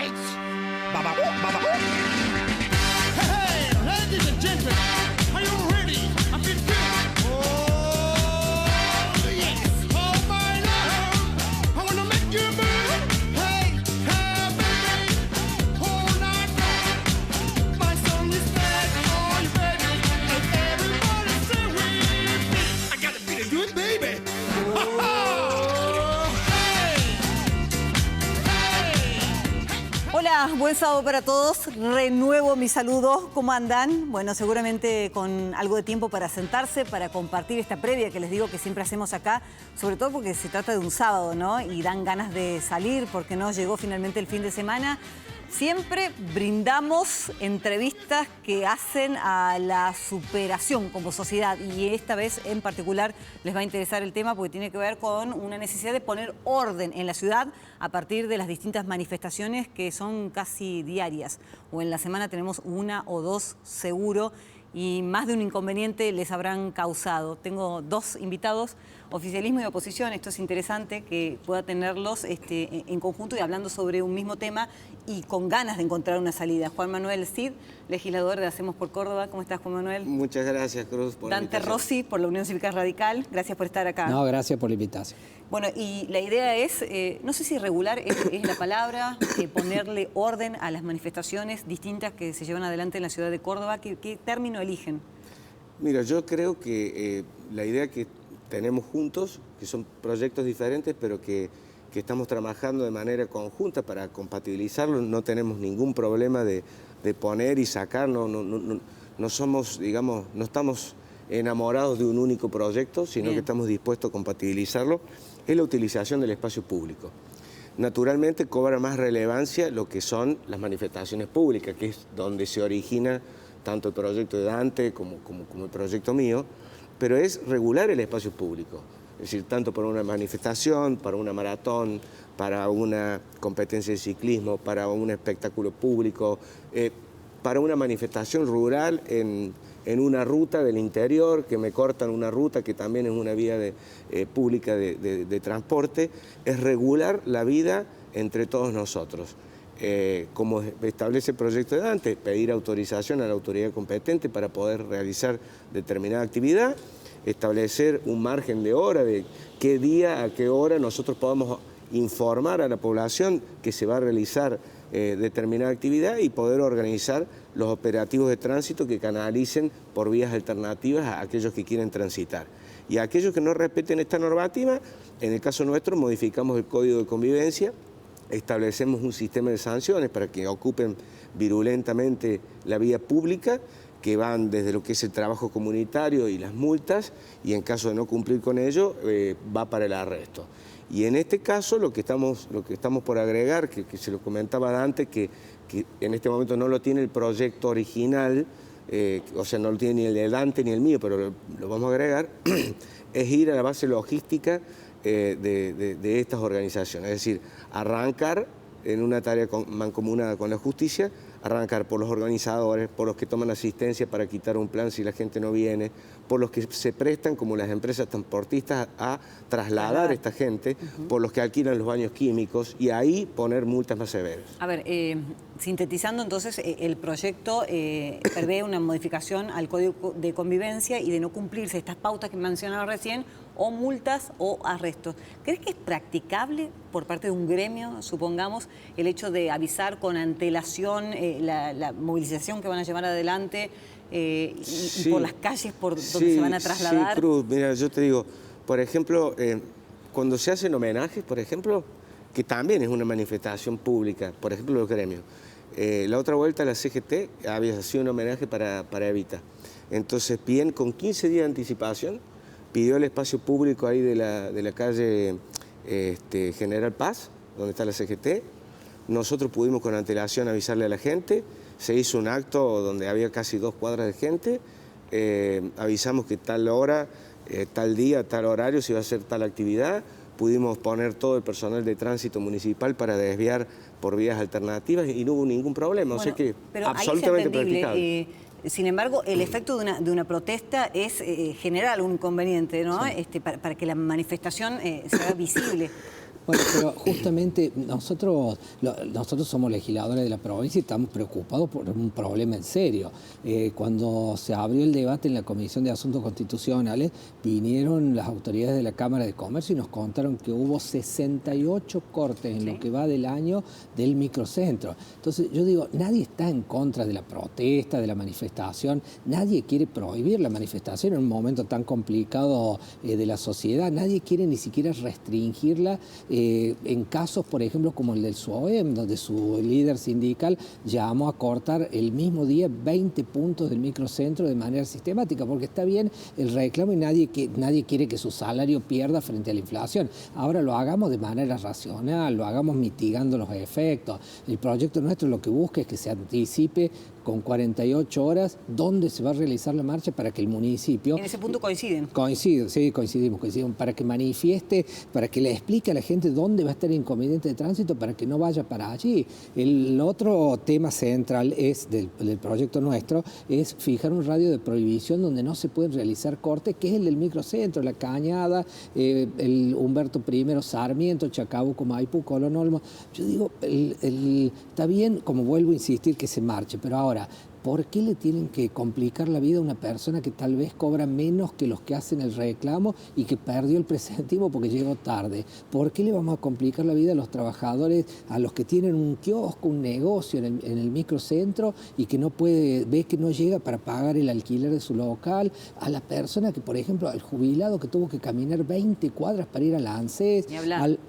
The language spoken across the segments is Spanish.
lights. Baba, baba. Hey, ladies and gentlemen, are you ready? I feel good. Oh, yes. Oh, my love, I wanna make you move. Hey, hey, baby, all night long. My song is back for you, baby, and everybody say with me. I gotta be the good baby. Hola, buen sábado para todos. Renuevo mi saludo. ¿Cómo andan? Bueno, seguramente con algo de tiempo para sentarse, para compartir esta previa que les digo que siempre hacemos acá, sobre todo porque se trata de un sábado, ¿no? Y dan ganas de salir porque no llegó finalmente el fin de semana. Siempre brindamos entrevistas que hacen a la superación como sociedad y esta vez en particular les va a interesar el tema porque tiene que ver con una necesidad de poner orden en la ciudad a partir de las distintas manifestaciones que son casi diarias o en la semana tenemos una o dos seguro y más de un inconveniente les habrán causado. Tengo dos invitados, oficialismo y oposición. Esto es interesante que pueda tenerlos en conjunto y hablando sobre un mismo tema y con ganas de encontrar una salida. Juan Manuel Cid, legislador de Hacemos por Córdoba. ¿Cómo estás, Juan Manuel? Muchas gracias, Cruz, por la Dante invitación. Rossi, por la Unión Cívica Radical. Gracias por estar acá. No, gracias por la invitación. Bueno, y la idea es, no sé si regular es la palabra, ponerle orden a las manifestaciones distintas que se llevan adelante en la ciudad de Córdoba. ¿Qué término eligen? Mira, yo creo que la idea que tenemos juntos, que son proyectos diferentes, pero que estamos trabajando de manera conjunta para compatibilizarlo, no tenemos ningún problema de poner y sacar, no somos, digamos, no estamos enamorados de un único proyecto, sino que estamos dispuestos a compatibilizarlo, es la utilización del espacio público. Naturalmente cobra más relevancia lo que son las manifestaciones públicas, que es donde se origina tanto el proyecto de Dante como el proyecto mío, pero es regular el espacio público. Es decir, tanto para una manifestación, para una maratón, para una competencia de ciclismo, para un espectáculo público, para una manifestación rural en una ruta del interior, que me cortan una ruta que también es una vía pública de transporte, es regular la vida entre todos nosotros. Como establece el proyecto de Dante, pedir autorización a la autoridad competente para poder realizar determinada actividad, establecer un margen de hora, de qué día, a qué hora nosotros podamos informar a la población que se va a realizar determinada actividad y poder organizar los operativos de tránsito que canalicen por vías alternativas a aquellos que quieren transitar. Y a aquellos que no respeten esta normativa, en el caso nuestro modificamos el Código de Convivencia, establecemos un sistema de sanciones para que ocupen virulentamente la vía pública, que van desde lo que es el trabajo comunitario y las multas, y en caso de no cumplir con ello, va para el arresto. Y en este caso lo que estamos por agregar, que se lo comentaba Dante, que en este momento no lo tiene el proyecto original, o sea, no lo tiene ni el de Dante ni el mío, pero lo vamos a agregar, es ir a la base logística de estas organizaciones. Es decir, arrancar en una tarea mancomunada con la justicia, arrancar por los organizadores, por los que toman asistencia para quitar un plan si la gente no viene, por los que se prestan, como las empresas transportistas, a trasladar a esta gente, por los que alquilan los baños químicos y ahí poner multas más severas. A ver, sintetizando entonces, el proyecto prevé una modificación al Código de Convivencia y de no cumplirse estas pautas que mencionaba recién, o multas o arrestos. ¿Crees que es practicable por parte de un gremio, supongamos, el hecho de avisar con antelación la movilización que van a llevar adelante y por las calles por donde se van a trasladar? Sí, Cruz, mira, yo te digo, por ejemplo, cuando se hacen homenajes, por ejemplo, que también es una manifestación pública, por ejemplo, los gremios. La otra vuelta la CGT había sido un homenaje para Evita. Entonces, bien, con 15 días de anticipación, pidió el espacio público ahí de la calle General Paz, donde está la CGT. Nosotros pudimos con antelación avisarle a la gente, se hizo un acto donde había casi 2 cuadras de gente, avisamos que tal hora, tal día, tal horario se iba a hacer tal actividad, pudimos poner todo el personal de tránsito municipal para desviar por vías alternativas y no hubo ningún problema, bueno, o sea que pero absolutamente ahí es entendible, practicable. Sin embargo, el efecto de una protesta es generar un inconveniente, ¿no? Sí. Para que la manifestación sea visible. Bueno, pero justamente nosotros somos legisladores de la provincia y estamos preocupados por un problema en serio. Cuando se abrió el debate en la Comisión de Asuntos Constitucionales, vinieron las autoridades de la Cámara de Comercio y nos contaron que hubo 68 cortes en lo que va del año del microcentro. Entonces yo digo, nadie está en contra de la protesta, de la manifestación, nadie quiere prohibir la manifestación en un momento tan complicado de la sociedad, nadie quiere ni siquiera restringirla en casos, por ejemplo, como el del SUOEM, donde su líder sindical llamó a cortar el mismo día 20 puntos del microcentro de manera sistemática, porque está bien el reclamo y nadie quiere que su salario pierda frente a la inflación. Ahora lo hagamos de manera racional, lo hagamos mitigando los efectos. El proyecto nuestro lo que busca es que se anticipe con 48 horas dónde se va a realizar la marcha para que el municipio... En ese punto coinciden. Coincidimos, para que manifieste, para que le explique a la gente dónde va a estar el inconveniente de tránsito para que no vaya para allí. El otro tema central del proyecto nuestro es fijar un radio de prohibición donde no se pueden realizar cortes, que es el del microcentro, La Cañada, el Humberto I, Sarmiento, Chacabuco, Maipú, Colón Olmo. Yo digo, está bien, como vuelvo a insistir, que se marche, pero ahora, ¿por qué le tienen que complicar la vida a una persona que tal vez cobra menos que los que hacen el reclamo y que perdió el presentimo porque llegó tarde? ¿Por qué le vamos a complicar la vida a los trabajadores, a los que tienen un kiosco, un negocio en el microcentro y que no puede, ve que no llega para pagar el alquiler de su local? A la persona que, por ejemplo, al jubilado que tuvo que caminar 20 cuadras para ir a la ANSES,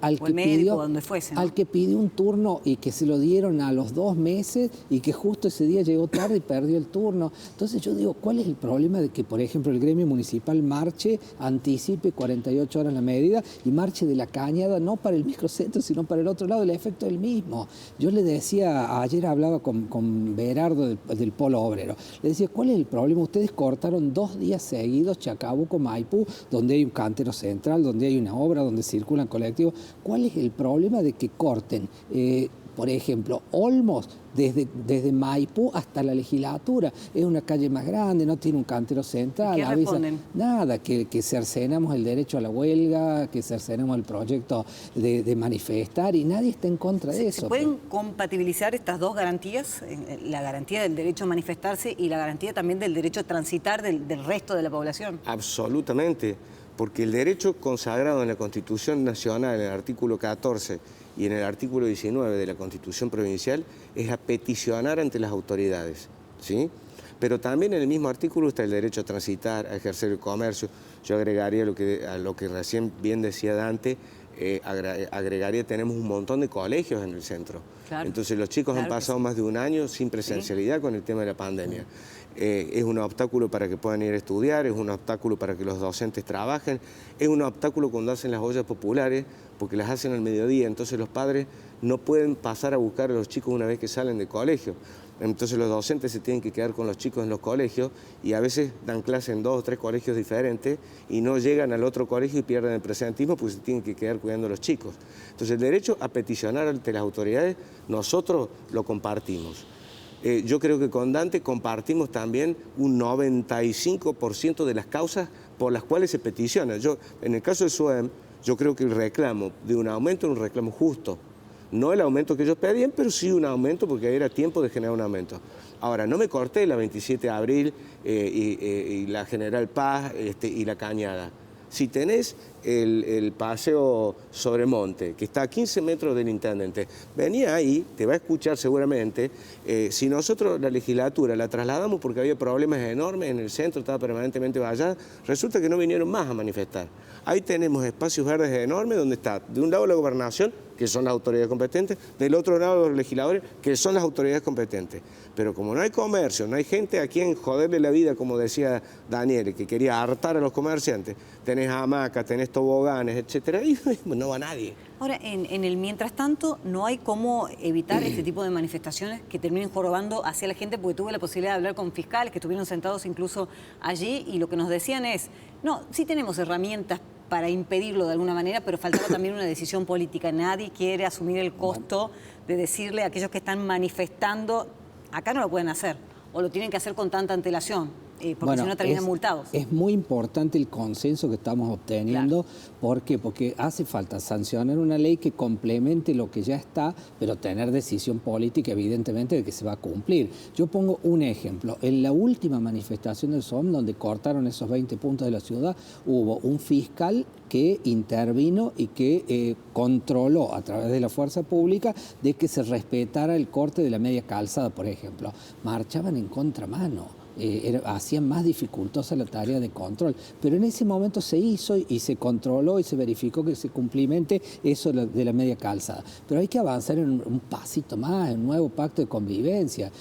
al que médico, donde fuese, ¿no? Al que pidió un turno y que se lo dieron a los 2 meses y que justo ese día llegó tarde y perdió el turno. Entonces yo digo, ¿cuál es el problema de que, por ejemplo, el gremio municipal marche, anticipe 48 horas la medida y marche de La Cañada, no para el microcentro, sino para el otro lado? El efecto es el mismo. Yo le decía, ayer hablaba con Berardo del Polo Obrero, le decía, ¿cuál es el problema? Ustedes cortaron 2 días seguidos Chacabuco, Maipú, donde hay un cantero central, donde hay una obra, donde circulan colectivos. ¿Cuál es el problema de que corten? Por ejemplo, Olmos, desde Maipú hasta la legislatura, es una calle más grande, no tiene un cantero central. ¿Qué responden? Nada, que cercenamos el derecho a la huelga, que cercenamos el proyecto de manifestar, y nadie está en contra de eso. ¿Se pueden compatibilizar estas dos garantías? La garantía del derecho a manifestarse y la garantía también del derecho a transitar del resto de la población. Absolutamente, porque el derecho consagrado en la Constitución Nacional, en el artículo 14, y en el artículo 19 de la Constitución Provincial es a peticionar ante las autoridades, ¿sí? Pero también en el mismo artículo está el derecho a transitar, a ejercer el comercio. Yo agregaría a lo que recién bien decía Dante, agregaría, tenemos un montón de colegios en el centro. Claro. Entonces los chicos han pasado más de un año sin presencialidad con el tema de la pandemia. Es un obstáculo para que puedan ir a estudiar, es un obstáculo para que los docentes trabajen, es un obstáculo cuando hacen las ollas populares, porque las hacen al mediodía, entonces los padres no pueden pasar a buscar a los chicos una vez que salen del colegio. Entonces los docentes se tienen que quedar con los chicos en los colegios y a veces dan clase en 2 o 3 colegios diferentes y no llegan al otro colegio y pierden el presentismo porque se tienen que quedar cuidando a los chicos. Entonces el derecho a peticionar ante las autoridades nosotros lo compartimos. Yo creo que con Dante compartimos también un 95% de las causas por las cuales se peticiona. En el caso del SUEM, yo creo que el reclamo de un aumento es un reclamo justo. No el aumento que ellos pedían, pero sí un aumento porque era tiempo de generar un aumento. Ahora, no me corté la 27 de abril y la General Paz y la Cañada. Si tenés el paseo Sobremonte, que está a 15 metros del intendente, venía ahí, te va a escuchar seguramente. Si nosotros la legislatura la trasladamos porque había problemas enormes en el centro, estaba permanentemente vallada, resulta que no vinieron más a manifestar. Ahí tenemos espacios verdes enormes donde está de un lado la gobernación, que son las autoridades competentes, del otro lado los legisladores, que son las autoridades competentes. Pero como no hay comercio, no hay gente a quien joderle la vida, como decía Daniel, que quería hartar a los comerciantes, tenés hamacas, tenés toboganes, etcétera, y no va nadie. Ahora, en el mientras tanto, no hay cómo evitar este tipo de manifestaciones que terminen jorobando hacia la gente, porque tuve la posibilidad de hablar con fiscales que estuvieron sentados incluso allí, y lo que nos decían es, no, sí tenemos herramientas para impedirlo de alguna manera, pero faltaba también una decisión política. Nadie quiere asumir el costo de decirle a aquellos que están manifestando, acá no lo pueden hacer, o lo tienen que hacer con tanta antelación. porque si no terminan multados. Es muy importante el consenso que estamos obteniendo. Claro. ¿Por qué? Porque hace falta sancionar una ley que complemente lo que ya está, pero tener decisión política, evidentemente, de que se va a cumplir. Yo pongo un ejemplo. En la última manifestación del SOM, donde cortaron esos 20 puntos de la ciudad, hubo un fiscal que intervino y que controló a través de la fuerza pública de que se respetara el corte de la media calzada, por ejemplo. Marchaban en contramano. Hacían más dificultosa la tarea de control. Pero en ese momento se hizo y se controló y se verificó que se cumplimente eso de la media calzada. Pero hay que avanzar en un pasito más, en un nuevo pacto de convivencia.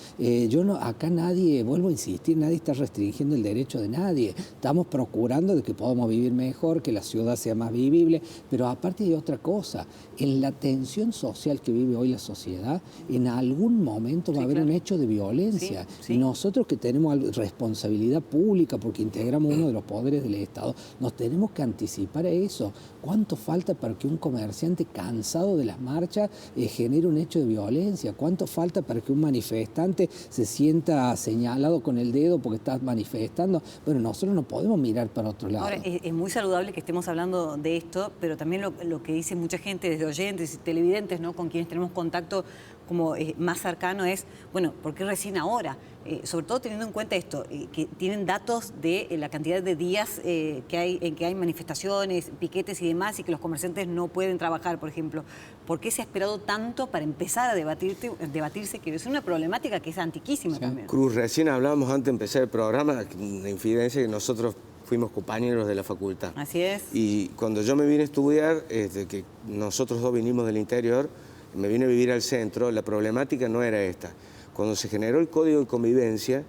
Acá nadie, vuelvo a insistir, nadie está restringiendo el derecho de nadie. Estamos procurando de que podamos vivir mejor, que la ciudad sea más vivible, pero aparte hay otra cosa. En la tensión social que vive hoy la sociedad, en algún momento va a haber un hecho de violencia. Sí. Y nosotros que tenemos responsabilidad pública porque integramos uno de los poderes del Estado, nos tenemos que anticipar a eso. ¿Cuánto falta para que un comerciante cansado de las marchas genere un hecho de violencia? ¿Cuánto falta para que un manifestante se sienta señalado con el dedo porque está manifestando? Bueno, nosotros no podemos mirar para otro lado. Ahora, es muy saludable que estemos hablando de esto, pero también lo que dice mucha gente, desde oyentes y televidentes, ¿no?, con quienes tenemos contacto como más cercano, es, bueno, ¿por qué recién ahora? Sobre todo teniendo en cuenta esto, que tienen datos de la cantidad de días en que hay manifestaciones, piquetes y demás, y que los comerciantes no pueden trabajar, por ejemplo. ¿Por qué se ha esperado tanto para empezar a debatirse? Que es una problemática que es antiquísima también. Cruz, recién hablábamos antes de empezar el programa, una infidencia que nosotros fuimos compañeros de la facultad. Así es. Y cuando yo me vine a estudiar, que nosotros dos vinimos del interior, me vine a vivir al centro, la problemática no era esta. Cuando se generó el Código de Convivencia,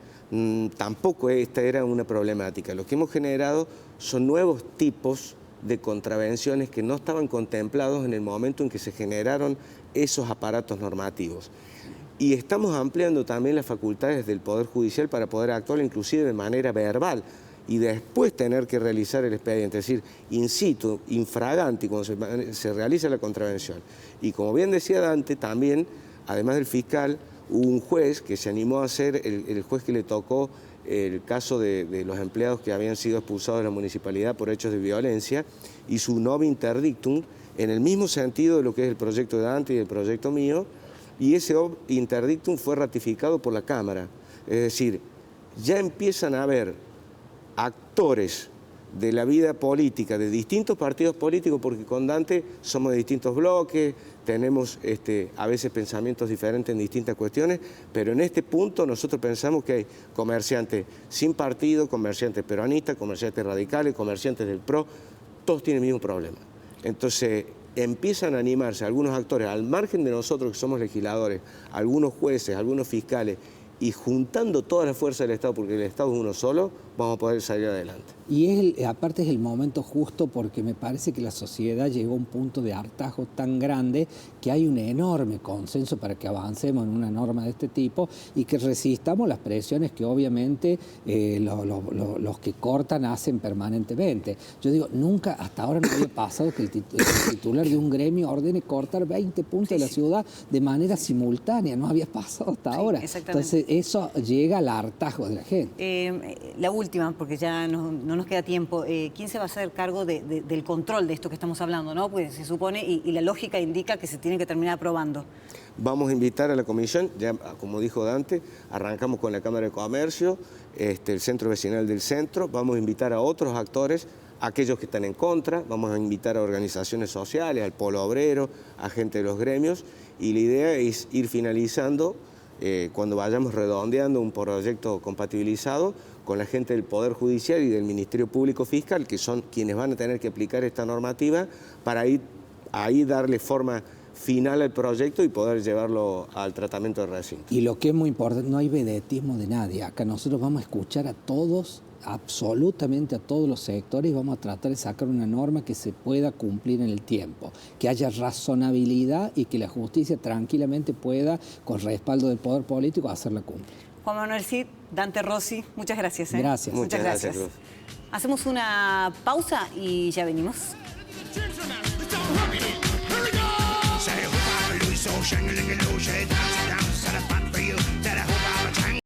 tampoco esta era una problemática. Lo que hemos generado son nuevos tipos de contravenciones que no estaban contemplados en el momento en que se generaron esos aparatos normativos. Y estamos ampliando también las facultades del Poder Judicial para poder actuar inclusive de manera verbal y después tener que realizar el expediente, es decir, in situ, infraganti, cuando se realiza la contravención. Y como bien decía Dante, también, además del fiscal, hubo un juez que se animó a ser el juez que le tocó el caso de los empleados que habían sido expulsados de la municipalidad por hechos de violencia, y su novi interdictum, en el mismo sentido de lo que es el proyecto de Dante y el proyecto mío, y ese interdictum fue ratificado por la Cámara. Es decir, ya empiezan a haber actores de la vida política, de distintos partidos políticos, porque con Dante somos de distintos bloques, tenemos a veces pensamientos diferentes en distintas cuestiones, pero en este punto nosotros pensamos que hay comerciantes sin partido, comerciantes peronistas, comerciantes radicales, comerciantes del PRO, todos tienen el mismo problema. Entonces empiezan a animarse algunos actores, al margen de nosotros que somos legisladores, algunos jueces, algunos fiscales, y juntando toda la fuerza del Estado, porque el Estado es uno solo, vamos a poder salir adelante. Y aparte es el momento justo porque me parece que la sociedad llegó a un punto de hartazgo tan grande que hay un enorme consenso para que avancemos en una norma de este tipo y que resistamos las presiones que obviamente los que cortan hacen permanentemente. Yo digo, nunca, hasta ahora no había pasado que el titular de un gremio ordene cortar 20 puntos de la ciudad de manera simultánea, no había pasado hasta ahora. Entonces eso llega al hartazgo de la gente. La última, porque ya no nos queda tiempo, ¿quién se va a hacer cargo del control de esto que estamos hablando, ¿no? Pues se supone, y la lógica indica que se tiene que terminar aprobando. Vamos a invitar a la comisión, ya como dijo Dante, arrancamos con la Cámara de Comercio, el Centro Vecinal del Centro, vamos a invitar a otros actores, aquellos que están en contra, vamos a invitar a organizaciones sociales, al polo obrero, a gente de los gremios, y la idea es ir finalizando, cuando vayamos redondeando un proyecto compatibilizado, con la gente del Poder Judicial y del Ministerio Público Fiscal, que son quienes van a tener que aplicar esta normativa, para ahí darle forma final al proyecto y poder llevarlo al tratamiento de recinto. Y lo que es muy importante, no hay vedetismo de nadie. Acá nosotros vamos a escuchar a todos, absolutamente a todos los sectores, y vamos a tratar de sacar una norma que se pueda cumplir en el tiempo, que haya razonabilidad y que la justicia tranquilamente pueda, con respaldo del poder político, hacerla cumplir. Juan Manuel Cid, Dante Rossi, muchas gracias. Gracias. Muchas gracias, Cruz. Hacemos una pausa y ya venimos. Say,